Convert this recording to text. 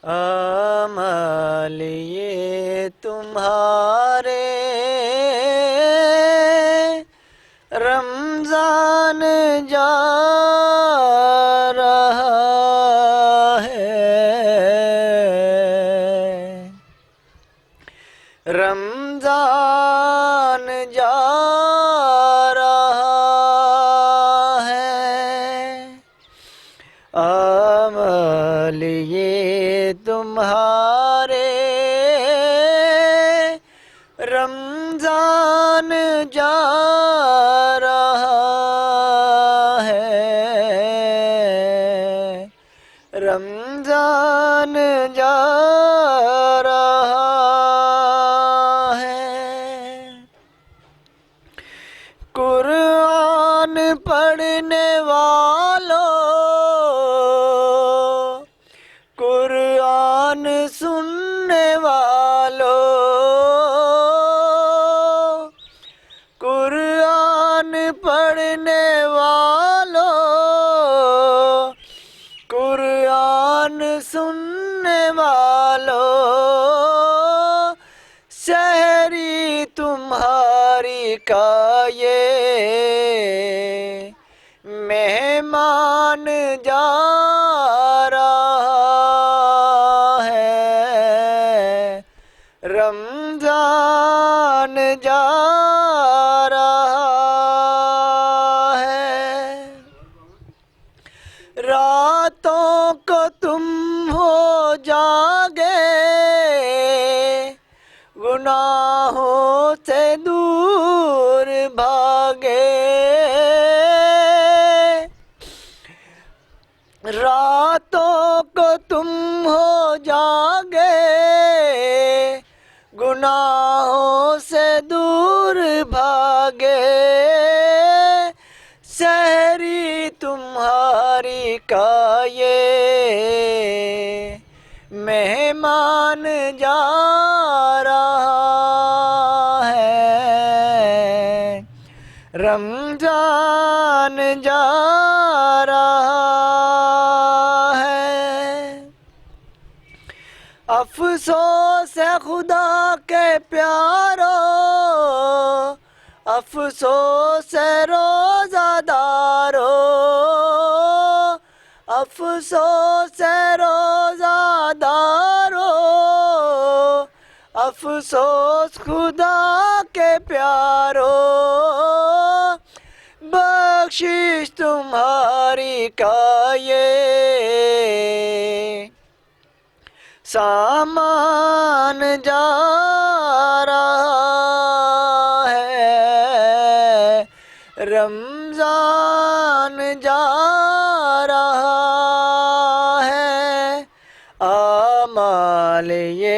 अमल ये तुम्हारे रमजान जा रहा है, रमजान जा रहा है। अमल ये तुम्हारे रमजान जा रहा है, रमजान जा रहा है। कुरान पढ़ने वालों, कुरान सुनने वालों, कुरान पढ़ने वालों, कुरान सुनने वालों, शहरी तुम्हारी का ये मेहमान जा रहा है, रमजान जा रहा है। रातों को तुम हो जागे, गुनाहों से दूर भागे, रातों को तुम हो जागे, गुनाहों से दूर भागे, शहरी तुम्हारी का ये मेहमान जा रहा है, रमजान जा रहा है। अफसोस है खुदा के प्यारो, अफसोस है रोज़ादारो, अफसोस है रोज़ादारो, अफसोस खुदा के प्यारो, बख्शिश तुम्हारी का ये सामान जा रहा है, रमजान जा रहा है। आमाल ये